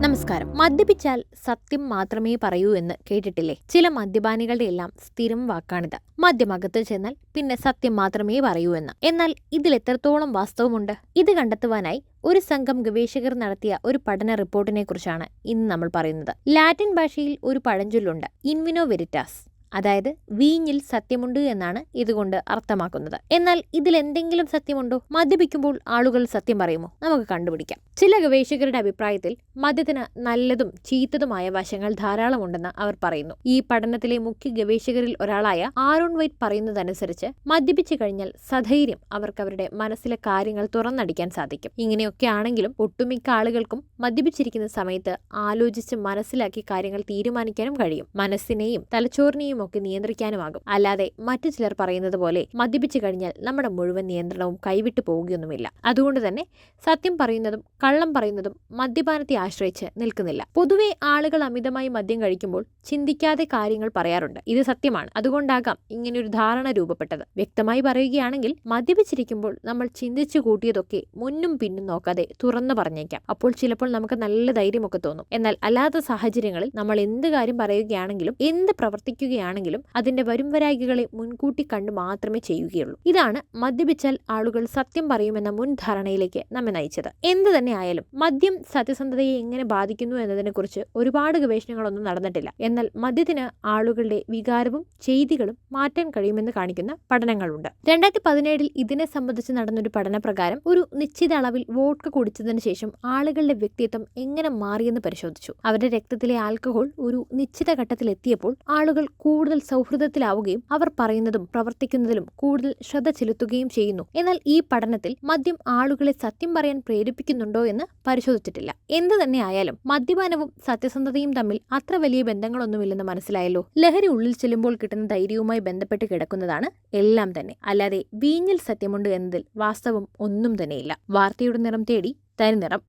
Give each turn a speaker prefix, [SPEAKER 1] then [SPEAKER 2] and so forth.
[SPEAKER 1] നമസ്കാരം. മദ്യപിച്ചാൽ സത്യം മാത്രമേ പറയൂ എന്ന് കേട്ടിട്ടില്ലേ? ചില മദ്യപാനികളുടെ എല്ലാം സ്ഥിരം വാക്കാണിത്. മദ്യമകത്ത് ചെന്നാൽ പിന്നെ സത്യം മാത്രമേ പറയൂ എന്ന്. എന്നാൽ ഇതിൽ എത്രത്തോളം വാസ്തവമുണ്ട്? ഇത് കണ്ടെത്തുവാനായി ഒരു സംഘം ഗവേഷകർ നടത്തിയ ഒരു പഠന റിപ്പോർട്ടിനെ കുറിച്ചാണ് ഇന്ന് നമ്മൾ പറയുന്നത്. ലാറ്റിൻ ഭാഷയിൽ ഒരു പഴഞ്ചൊല്ലുണ്ട്, ഇൻവിനോ വെരിറ്റാസ്. അതായത് വീഞ്ഞിൽ സത്യമുണ്ട് എന്നാണ് ഇതുകൊണ്ട് അർത്ഥമാക്കുന്നത്. എന്നാൽ ഇതിൽ എന്തെങ്കിലും സത്യമുണ്ടോ? മദ്യപിക്കുമ്പോൾ ആളുകൾ സത്യം പറയുമോ? നമുക്ക് കണ്ടുപിടിക്കാം. ചില ഗവേഷകരുടെ അഭിപ്രായത്തിൽ മദ്യത്തിന് നല്ലതും ചീത്തതുമായ വശങ്ങൾ ധാരാളമുണ്ടെന്ന് അവർ പറയുന്നു. ഈ പഠനത്തിലെ മുഖ്യ ഗവേഷകരിൽ ഒരാളായ ആരോൺ വൈറ്റ് പറയുന്നതനുസരിച്ച് മദ്യപിച്ചു കഴിഞ്ഞാൽ സധൈര്യം അവർക്ക് അവരുടെ മനസ്സിലെ കാര്യങ്ങൾ തുറന്നടിക്കാൻ സാധിക്കും. ഇങ്ങനെയൊക്കെ ആണെങ്കിലും ഒട്ടുമിക്ക ആളുകൾക്കും മദ്യപിച്ചിരിക്കുന്ന സമയത്ത് ആലോചിച്ച് മനസ്സിലാക്കി കാര്യങ്ങൾ തീരുമാനിക്കാനും കഴിയും. മനസ്സിനെയും തലച്ചോറിനെയും ഒക്കെ നിയന്ത്രിക്കാനുമാകും. അല്ലാതെ മറ്റു ചിലർ പറയുന്നത് പോലെ മദ്യപിച്ചു കഴിഞ്ഞാൽ നമ്മുടെ മുഴുവൻ നിയന്ത്രണവും കൈവിട്ടു പോവുകയൊന്നുമില്ല. അതുകൊണ്ട് തന്നെ സത്യം പറയുന്നതും കള്ളം പറയുന്നതും മദ്യപാനത്തെ ആശ്രയിച്ച് നിൽക്കുന്നില്ല. പൊതുവെ ആളുകൾ അമിതമായി മദ്യം കഴിക്കുമ്പോൾ ചിന്തിക്കാതെ കാര്യങ്ങൾ പറയാറുണ്ട്. ഇത് സത്യമാണ്. അതുകൊണ്ടാകാം ഇങ്ങനെയൊരു ധാരണ രൂപപ്പെട്ടത്. വ്യക്തമായി പറയുകയാണെങ്കിൽ മദ്യപിച്ചിരിക്കുമ്പോൾ നമ്മൾ ചിന്തിച്ചു കൂട്ടിയതൊക്കെ മുന്നും പിന്നും നോക്കാതെ തുറന്നു പറഞ്ഞേക്കാം. അപ്പോൾ ചിലപ്പോൾ നമുക്ക് നല്ല ധൈര്യമൊക്കെ തോന്നും. എന്നാൽ അല്ലാത്ത സാഹചര്യങ്ങളിൽ നമ്മൾ എന്ത് കാര്യം പറയുകയാണെങ്കിലും എന്ത് പ്രവർത്തിക്കുകയാണെങ്കിലും അതിന്റെ വരുംവരായികളെ മുൻകൂട്ടി കണ്ടു മാത്രമേ ചെയ്യുകയുള്ളൂ. ഇതാണ് മദ്യപിച്ചാൽ ആളുകൾ സത്യം പറയുമെന്ന മുൻധാരണയിലേക്ക് നമ്മെ നയിച്ചത്. എന്ത് തന്നെ ആയാലും മദ്യം സത്യസന്ധതയെ എങ്ങനെ ബാധിക്കുന്നു എന്നതിനെക്കുറിച്ച് ഒരുപാട് ഗവേഷണങ്ങളൊന്നും നടന്നിട്ടില്ല. എന്നാൽ മദ്യത്തിന് ആളുകളുടെ വികാരവും ചെയ്തികളും മാറ്റാൻ കഴിയുമെന്ന് കാണിക്കുന്ന പഠനങ്ങളുണ്ട്. 2017 ഇതിനെ സംബന്ധിച്ച് നടന്നൊരു പഠനപ്രകാരം ഒരു നിശ്ചിത അളവിൽ വോഡ്ക കുടിച്ചതിന് ശേഷം ആളുകളുടെ വ്യക്തിത്വം എങ്ങനെ മാറിയെന്ന് പരിശോധിച്ചു. അവരുടെ രക്തത്തിലെ ആൽക്കഹോൾ ഒരു നിശ്ചിത ഘട്ടത്തിൽ എത്തിയപ്പോൾ ആളുകൾ കൂടുതൽ സൗഹൃദത്തിലാവുകയും അവർ പറയുന്നതും പ്രവർത്തിക്കുന്നതിലും കൂടുതൽ ശ്രദ്ധ ചെലുത്തുകയും ചെയ്യുന്നു. എന്നാൽ ഈ പഠനത്തിൽ മദ്യം ആളുകളെ സത്യം പറയാൻ പ്രേരിപ്പിക്കുന്നുണ്ടോ എന്ന് പരിശോധിച്ചിട്ടില്ല. എന്ത് തന്നെ ആയാലും മദ്യപാനവും സത്യസന്ധതയും തമ്മിൽ അത്ര വലിയ ബന്ധങ്ങളൊന്നുമില്ലെന്ന് മനസ്സിലായല്ലോ. ലഹരി ഉള്ളിൽ ചെല്ലുമ്പോൾ കിട്ടുന്ന ധൈര്യവുമായി ബന്ധപ്പെട്ട് കിടക്കുന്നതാണ് എല്ലാം തന്നെ. അല്ലാതെ വീഞ്ഞിൽ സത്യമുണ്ട് എന്നതിൽ വാസ്തവം ഒന്നും തന്നെയില്ല. വാർത്തയുടെ നിറം തേടി തനി നിറം.